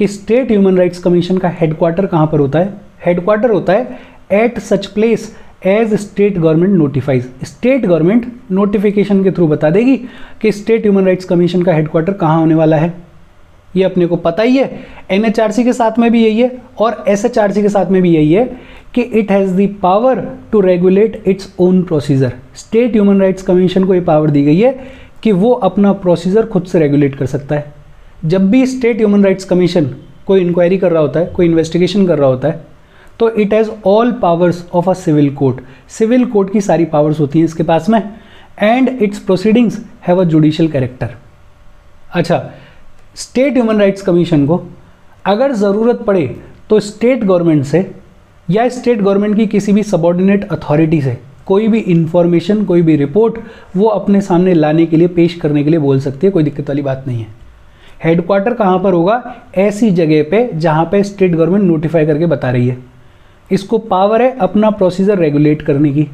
कि state human rights commission का headquarter कहाँ पर होता है? हेडक्वार्टर होता है at such place as state government notifies. State government notification के थ्रू बता देगी कि स्टेट ह्यूमन राइट्स कमीशन का हेडक्वार्टर कहाँ होने वाला है। ये अपने को पता ही है, एनएचआरसी के साथ में भी यही है और एसएचआरसी के साथ में भी यही है कि it has the power to regulate its own procedure. State human rights commission को ये पावर दी गई है कि वो अपना प्रोसीजर खुद से रेगुलेट कर सकता है। जब भी स्टेट ह्यूमन राइट्स कमीशन कोई इंक्वायरी कर रहा होता है, कोई इन्वेस्टिगेशन कर रहा होता है, तो it has all powers of a civil court. Civil court की सारी पावर्स होती हैं इसके पास में, and its proceedings have a judicial character. अच्छा, स्टेट ह्यूमन राइट्स कमीशन को अगर ज़रूरत पड़े तो स्टेट गवर्नमेंट से या स्टेट गवर्नमेंट की किसी भी सबऑर्डिनेट अथॉरिटी से कोई भी इंफॉर्मेशन, कोई भी रिपोर्ट वो अपने सामने लाने के लिए, पेश करने के लिए बोल सकती है। कोई दिक्कत वाली बात नहीं है। हेडक्वार्टर कहाँ पर होगा? ऐसी जगह पे जहाँ पे स्टेट गवर्नमेंट नोटिफाई करके बता रही है। इसको पावर है अपना प्रोसीजर रेगुलेट करने की।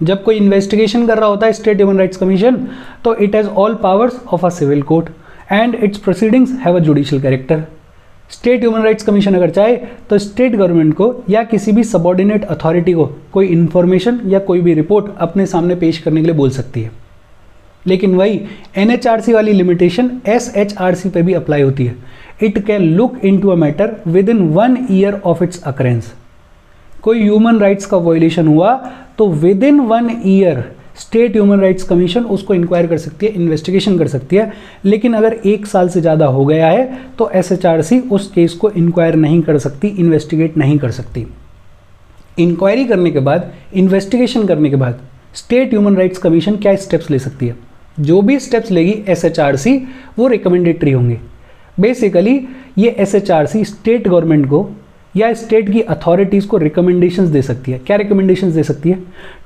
जब कोई इन्वेस्टिगेशन कर रहा होता है स्टेट ह्यूमन राइट्स कमीशन, तो it has all powers of a civil court and its proceedings have a judicial character. State human rights commission अगर चाहे तो स्टेट गवर्नमेंट को या किसी भी सबऑर्डिनेट अथॉरिटी को कोई इन्फॉर्मेशन या कोई भी रिपोर्ट अपने सामने पेश करने के लिए बोल सकती है। लेकिन वही एनएचआरसी वाली लिमिटेशन एसएचआरसी पे भी अप्लाई होती है। It can look into a matter with in 1 year of its occurrence. कोई ह्यूमन राइट्स का वायलेशन हुआ तो with in 1 year state human rights commission उसको इंक्वायर कर सकती है, इन्वेस्टिगेशन कर सकती है। लेकिन अगर 1 साल से ज़्यादा हो गया है तो एसएचआरसी उस केस को इंक्वायर नहीं कर सकती, इन्वेस्टिगेट नहीं कर सकती। इंक्वायरी करने के बाद, इन्वेस्टिगेशन करने के बाद स्टेट ह्यूमन राइट्स कमीशन क्या स्टेप्स ले सकती है? जो भी स्टेप्स लेगी एसएचआरसी वो रिकमेंडेटरी होंगे। बेसिकली ये एसएचआरसी स्टेट गवर्नमेंट को या स्टेट की अथॉरिटीज़ को रिकमेंडेशंस दे सकती है। क्या रिकमेंडेशंस दे सकती है?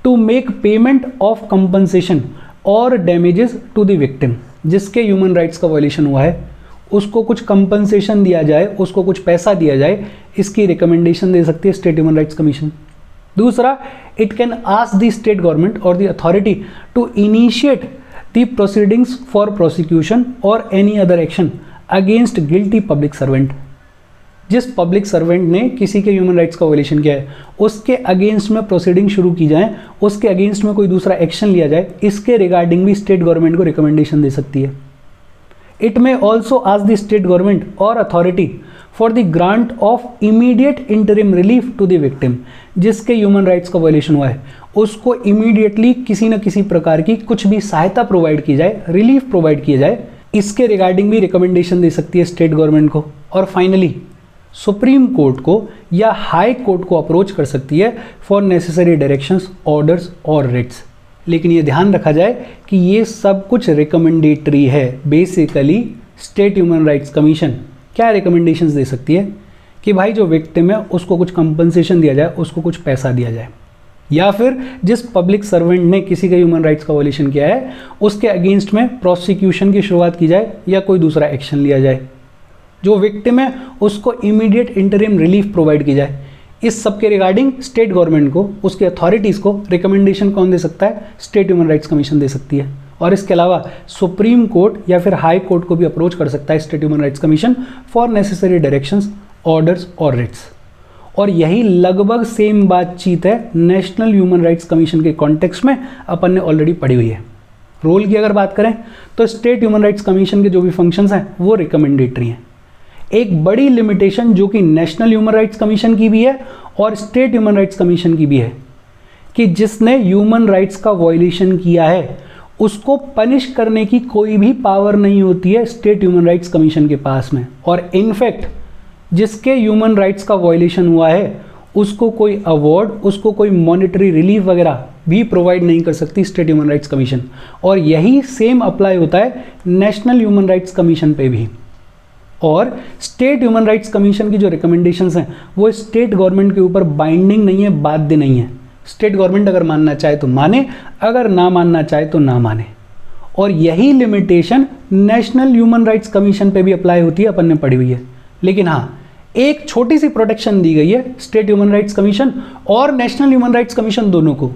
To make payment of compensation और डैमेजेस टू द विक्टिम। जिसके ह्यूमन राइट्स का वायलेशन हुआ है उसको कुछ कंपनसेशन दिया जाए, उसको कुछ पैसा दिया जाए, इसकी रिकमेंडेशन दे सकती है स्टेट ह्यूमन राइट्स कमीशन। दूसरा, it can ask the state government और the authority to initiate the proceedings for prosecution और any other action against guilty public servant. जिस पब्लिक सर्वेंट ने किसी के ह्यूमन राइट्स का वायलेशन किया है उसके अगेंस्ट में प्रोसीडिंग शुरू की जाए, उसके अगेंस्ट में कोई दूसरा एक्शन लिया जाए, इसके रिगार्डिंग भी स्टेट गवर्नमेंट को रिकमेंडेशन दे सकती है। It may also ask the state government और authority for the grant of immediate interim relief to the victim. जिसके ह्यूमन राइट्स का वायलेशन हुआ है उसको इमीडिएटली किसी न किसी प्रकार की कुछ भी सहायता प्रोवाइड की जाए, रिलीफ प्रोवाइड किया जाए, इसके रिगार्डिंग भी रिकमेंडेशन दे सकती है स्टेट गवर्नमेंट को। और फाइनली सुप्रीम कोर्ट को या हाई कोर्ट को अप्रोच कर सकती है फॉर नेसेसरी डायरेक्शंस, ऑर्डर्स और रिट्स। लेकिन ये ध्यान रखा जाए कि ये सब कुछ रिकमेंडेटरी है। Basically state human rights commission क्या रिकमेंडेशंस दे सकती है कि भाई जो विक्टिम है उसको कुछ कंपनसेशन दिया जाए, उसको कुछ पैसा दिया जाए, या फिर जिस पब्लिक सर्वेंट ने किसी का ह्यूमन राइट्स का वायलेशन किया है उसके अगेंस्ट में प्रोसिक्यूशन की शुरुआत की जाए या कोई दूसरा एक्शन लिया जाए। जो विक्टिम है उसको इमीडिएट इंटरिम रिलीफ प्रोवाइड की जाए। इस सब के रिगार्डिंग स्टेट गवर्नमेंट को, उसके अथॉरिटीज़ को रिकमेंडेशन कौन दे सकता है? स्टेट ह्यूमन राइट्स कमीशन दे सकती है। और इसके अलावा सुप्रीम कोर्ट या फिर हाई कोर्ट को भी अप्रोच कर सकता है state human rights commission for necessary directions, orders और रिट्स। और यही लगभग सेम बातचीत है नेशनल ह्यूमन राइट्स कमीशन के कॉन्टेक्स्ट में अपन ने ऑलरेडी पढ़ी हुई है। रोल की अगर बात करें तो स्टेट ह्यूमन राइट्स कमीशन के जो भी फंक्शंस हैं वो रिकमेंडेटरी हैं। एक बड़ी लिमिटेशन जो कि नेशनल ह्यूमन राइट्स कमीशन की भी है और स्टेट ह्यूमन राइट्स कमीशन की भी है कि जिसने ह्यूमन राइट्स का वायलेशन किया है उसको पनिश करने की कोई भी पावर नहीं होती है स्टेट ह्यूमन राइट्स कमीशन के पास में। और इनफैक्ट जिसके ह्यूमन राइट्स का वायलेशन हुआ है उसको कोई अवार्ड, उसको कोई मॉनेटरी रिलीफ वगैरह भी प्रोवाइड नहीं कर सकती स्टेट ह्यूमन राइट्स कमीशन। और यही सेम अप्लाई होता है नेशनल ह्यूमन राइट्स कमीशन पे भी। और स्टेट ह्यूमन राइट्स कमीशन की जो रिकमेंडेशंस हैं वो स्टेट गवर्नमेंट के ऊपर बाइंडिंग नहीं है, बाध्य नहीं है। स्टेट गवर्नमेंट अगर मानना चाहे तो माने, अगर ना मानना चाहे तो ना माने। और यही limitation national human rights commission पे भी अप्लाई होती है, अपन ने पढ़ी हुई है। लेकिन हाँ, एक छोटी सी प्रोटेक्शन दी गई है स्टेट ह्यूमन राइट्स कमीशन और नेशनल ह्यूमन राइट्स कमीशन दोनों को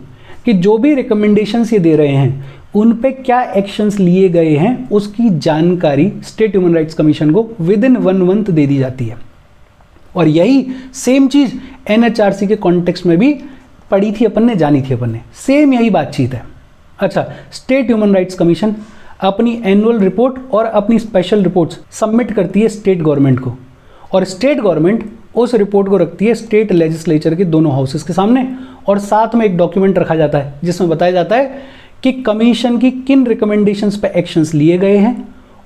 कि जो भी रिकमेंडेशंस ये दे रहे हैं उन पे क्या एक्शंस लिए गए हैं उसकी जानकारी स्टेट ह्यूमन राइट्स कमीशन को विद इन 1 मंथ दे दी जाती है। और यही सेम चीज एनएचआरसी के कॉन्टेक्स्ट में भी पढ़ी थी अपन ने, जानी थी अपन ने, सेम यही बातचीत है। अच्छा, स्टेट ह्यूमन राइट्स कमीशन अपनी एनुअल रिपोर्ट और अपनी स्पेशल रिपोर्ट्स सबमिट करती है स्टेट गवर्नमेंट को, और स्टेट गवर्नमेंट उस रिपोर्ट को रखती है स्टेट लेजिस्लेचर के दोनों हाउसेस के सामने, और साथ में एक डॉक्यूमेंट रखा जाता है जिसमें बताया जाता है कि कमीशन की किन रिकमेंडेशंस पे एक्शंस लिए गए हैं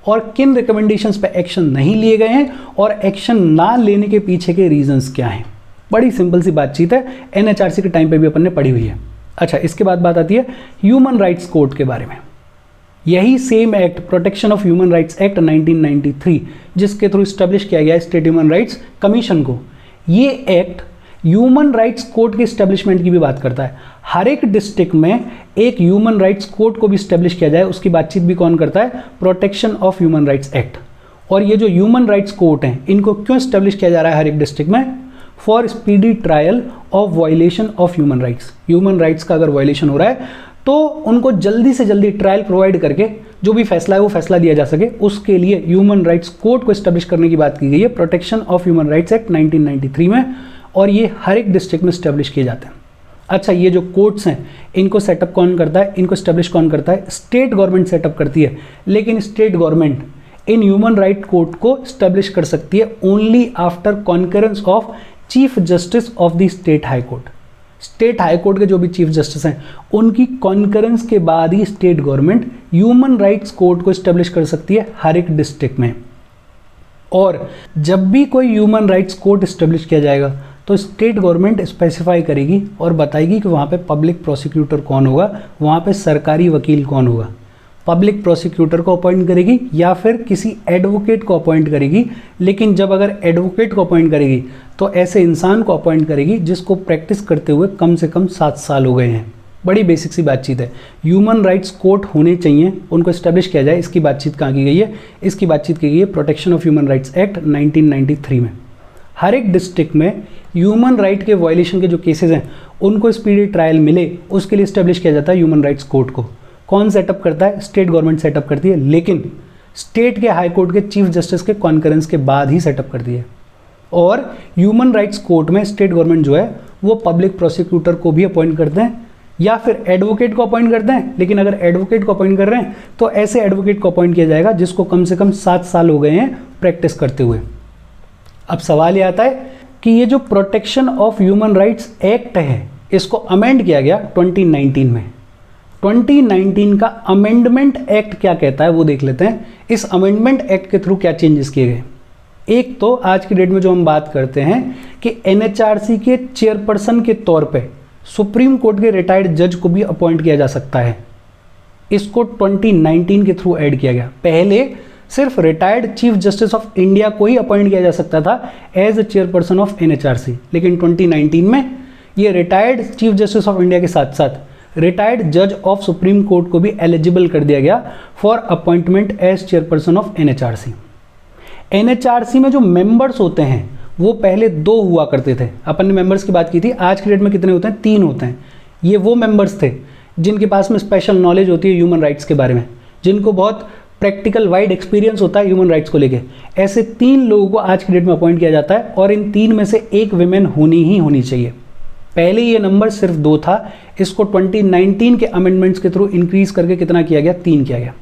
और किन रिकमेंडेशंस पे एक्शन नहीं लिए गए हैं, और एक्शन ना लेने के पीछे के रीजंस क्या हैं। बड़ी सिंपल सी बातचीत है, एनएचआरसी के टाइम पे भी अपन ने पढ़ी हुई है। अच्छा, इसके बाद बात आती है ह्यूमन राइट्स कोड के बारे में। यही same act, protection of human rights act 1993, जिसके थ्रू स्टैब्लिश किया गया है स्टेट ह्यूमन राइट्स कमीशन को, ये एक्ट ह्यूमन राइट्स कोड के स्टैब्लिशमेंट की भी बात करता है। हर एक डिस्ट्रिक्ट में एक ह्यूमन राइट्स कोड को भी स्टैब्लिश किया जाए, उसकी बातचीत भी कौन करता है? Protection of human rights act. और ये जो ह्यूमन राइट्स कोर्ट हैं, इनको क्यों स्टैब्लिश किया जा रहा है हर एक डिस्ट्रिक्ट में? For speedy trial of violation of human rights. Human rights का अगर वायलेशन हो रहा है तो उनको जल्दी से जल्दी ट्रायल प्रोवाइड करके जो भी फैसला है वो फैसला दिया जा सके, उसके लिए ह्यूमन राइट्स कोर्ट को स्टैब्लिश करने की बात की गई है protection of human rights act 1993 में, और ये हर एक डिस्ट्रिक्ट में स्टैब्लिश किए जाते हैं। अच्छा, ये जो कोर्ट्स हैं इनको सेटअप कौन करता है, इनको स्टैब्लिश कौन करता है? स्टेट गवर्नमेंट सेटअप करती है, लेकिन state government in human right court को स्टैब्लिश कर सकती है only after concurrence of chief justice of the state high court. State high court के जो भी चीफ जस्टिस हैं उनकी कॉन्करेंस के बाद ही state government human rights court को स्टैब्लिश कर सकती है हर एक डिस्ट्रिक्ट में। और जब भी कोई ह्यूमन राइट्स कोर्ट स्टैब्लिश किया जाएगा तो स्टेट गवर्नमेंट स्पेसिफाई करेगी और बताएगी कि वहाँ पे पब्लिक प्रोसिक्यूटर कौन होगा, वहाँ पे सरकारी वकील कौन होगा। पब्लिक प्रोसिक्यूटर को अपॉइंट करेगी या फिर किसी एडवोकेट को अपॉइंट करेगी, लेकिन जब अगर एडवोकेट को अपॉइंट करेगी तो ऐसे इंसान को अपॉइंट करेगी जिसको प्रैक्टिस करते हुए कम से कम 7 साल हो गए हैं। बड़ी बेसिक सी बातचीत है। ह्यूमन राइट्स कोर्ट होने चाहिए, उनको स्टैब्लिश किया जाए। इसकी बातचीत कहाँ की गई है? इसकी बातचीत की गई है protection of human rights act 1993 में। हर एक डिस्ट्रिक्ट में ह्यूमन राइट के वायलेशन के जो केसेस हैं उनको स्पीडी ट्रायल मिले, उसके लिए स्टैब्लिश किया जाता है ह्यूमन राइट्स कोर्ट को। कौन सेटअप करता है? स्टेट गवर्नमेंट सेटअप करती है, लेकिन स्टेट के हाई कोर्ट के चीफ जस्टिस के कॉन्करेंस के बाद ही सेटअप करती है। और ह्यूमन राइट्स कोर्ट में स्टेट गवर्नमेंट जो है वो पब्लिक प्रोसिक्यूटर को भी अपॉइंट करते हैं या फिर एडवोकेट को अपॉइंट करते हैं, लेकिन अगर एडवोकेट को अपॉइंट कर रहे हैं तो ऐसे एडवोकेट को अपॉइंट किया जाएगा जिसको कम से कम 7 साल हो गए हैं प्रैक्टिस करते हुए। अब सवाल ये आता है कि ये जो protection of human rights act है इसको अमेंड किया गया 2019 में। 2019 का अमेंडमेंट एक्ट क्या कहता है वो देख लेते हैं। इस अमेंडमेंट एक्ट के थ्रू क्या चेंजेस किए गए? एक तो आज की डेट में जो हम बात करते हैं कि एनएचआरसी के चेयरपर्सन के तौर पे सुप्रीम कोर्ट के रिटायर्ड जज को भी अपॉइंट किया जा सकता है। इसको 2019 के थ्रू ऐड किया गया। पहले सिर्फ retired chief justice of India को ही अपॉइंट किया जा सकता था as a chairperson of NHRC, लेकिन 2019 में ये retired chief justice of India के साथ साथ रिटायर्ड जज ऑफ सुप्रीम कोर्ट को भी एलिजिबल कर दिया गया for appointment as chairperson of NHRC. NHRC में जो मेंबर्स होते हैं वो पहले 2 हुआ करते थे। अपन ने मेंबर्स की बात की थी, आज की डेट में कितने होते हैं? 3 होते हैं। ये वो मेंबर्स थे जिनके पास में स्पेशल नॉलेज होती है ह्यूमन राइट्स के बारे में, जिनको बहुत प्रैक्टिकल वाइड एक्सपीरियंस होता है ह्यूमन राइट्स को लेके। ऐसे 3 लोगों को आज की डेट में अपॉइंट किया जाता है और इन 3 में से एक विमेन होनी चाहिए। पहले ये नंबर सिर्फ 2 था, इसको 2019 के अमेंडमेंट्स के थ्रू इंक्रीज करके कितना किया गया? 3 किया गया।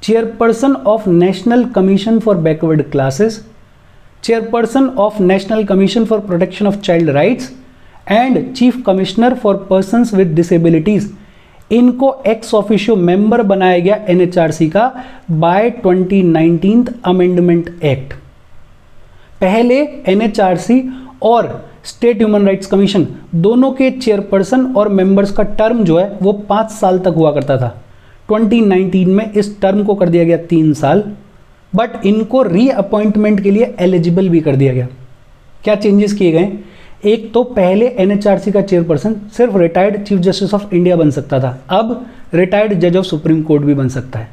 Chairperson of national commission for backward classes, chairperson of national commission for protection of child rights and chief commissioner for persons with disabilities, इनको एक्स ऑफिशियो मेंबर बनाया गया एनएचआरसी का बाय 2019 अमेंडमेंट एक्ट। पहले एनएचआरसी और state human rights commission दोनों के chairperson और members का टर्म जो है वो 5 साल तक हुआ करता था। 2019 में इस टर्म को कर दिया गया 3 साल, बट इनको रीअपॉइंटमेंट के लिए एलिजिबल भी कर दिया गया। क्या चेंजेस किए गए? एक तो पहले एनएचआरसी का चेयरपर्सन सिर्फ retired chief justice of India बन सकता था, अब रिटायर्ड जज ऑफ सुप्रीम कोर्ट भी बन सकता है।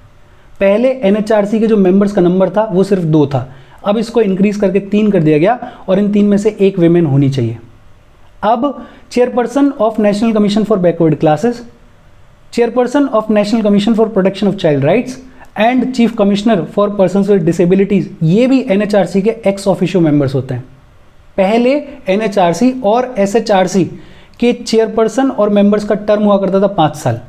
पहले एनएचआरसी के जो मेंबर्स का नंबर था वो सिर्फ 2 था, अब इसको इंक्रीज करके 3 कर दिया गया और इन 3 में से एक विमेन होनी चाहिए। अब chairperson of national commission for backward classes, chairperson of national commission for protection of child rights and chief commissioner for persons with disabilities, ये भी एनएचआरसी के एक्स ऑफिशियो मेंबर्स होते हैं। पहले एनएचआरसी और एसएचआरसी के चेयरपर्सन और मेंबर्स का टर्म हुआ करता था 5 साल,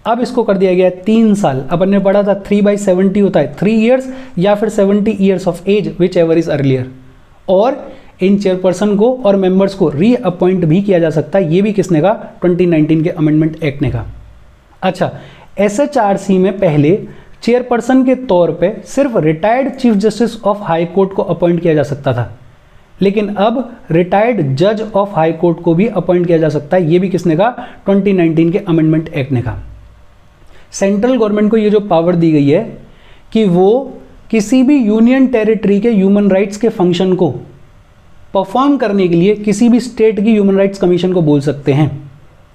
अब इसको कर दिया गया 3 साल। अपन ने पढ़ा था 3/70 होता है 3 ईयर्स या फिर 70 years of age whichever is earlier. और इन चेयरपर्सन को और मेंबर्स को रीअपॉइंट भी किया जा सकता है, ये भी किसने कहा? 2019 के अमेंडमेंट एक्ट ने कहा। अच्छा, एसएचआरसी में पहले चेयरपर्सन के तौर पे सिर्फ retired chief justice of high court को अपॉइंट किया जा सकता था, लेकिन अब रिटायर्ड जज ऑफ हाई कोर्ट को भी अपॉइंट किया जा सकता है, ये भी किसने कहा? 2019 के अमेंडमेंट एक्ट ने कहा। सेंट्रल गवर्नमेंट को ये जो पावर दी गई है कि वो किसी भी यूनियन टेरिटरी के ह्यूमन राइट्स के फंक्शन को परफॉर्म करने के लिए किसी भी स्टेट की ह्यूमन राइट्स कमीशन को बोल सकते हैं,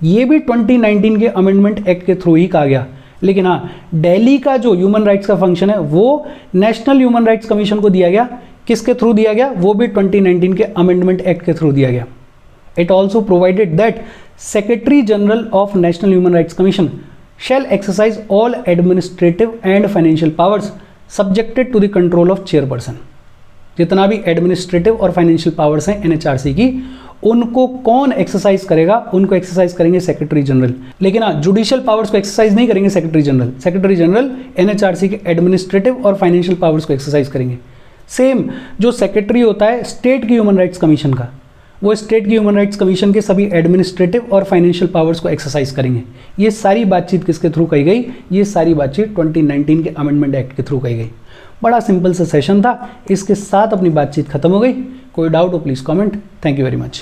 ये भी 2019 के अमेंडमेंट एक्ट के थ्रू ही कहा गया। लेकिन हाँ, दिल्ली का जो ह्यूमन राइट्स का फंक्शन है वो नेशनल ह्यूमन राइट्स कमीशन को दिया गया। किसके थ्रू दिया गया? वो भी 2019 के अमेंडमेंट एक्ट के थ्रू दिया गया। It also provided that secretary general of national human rights commission shall exercise all administrative and financial powers subjected to the control of chairperson। जितना भी एडमिनिस्ट्रेटिव और फाइनेंशियल पावर्स हैं एनएचआरसी की, उनको कौन एक्सरसाइज करेगा? उनको एक्सरसाइज करेंगे सेक्रेटरी जनरल। लेकिन हाँ, जुडिशियल पावर्स को एक्सरसाइज नहीं करेंगे secretary general. Secretary general NHRC के एडमिनिस्ट्रेटिव और फाइनेंशियल पावर्स को एक्सरसाइज करेंगे। सेम जो सेक्रेटरी होता है स्टेट की ह्यूमन राइट्स कमीशन का, वो स्टेट की ह्यूमन राइट्स कमीशन के सभी एडमिनिस्ट्रेटिव और फाइनेंशियल पावर्स को एक्सरसाइज करेंगे। ये सारी बातचीत किसके थ्रू कही गई? ये सारी बातचीत 2019 के अमेंडमेंट एक्ट के थ्रू कही गई। बड़ा सिंपल सा सेशन था, इसके साथ अपनी बातचीत खत्म हो गई। कोई डाउट हो please comment. Thank you very much.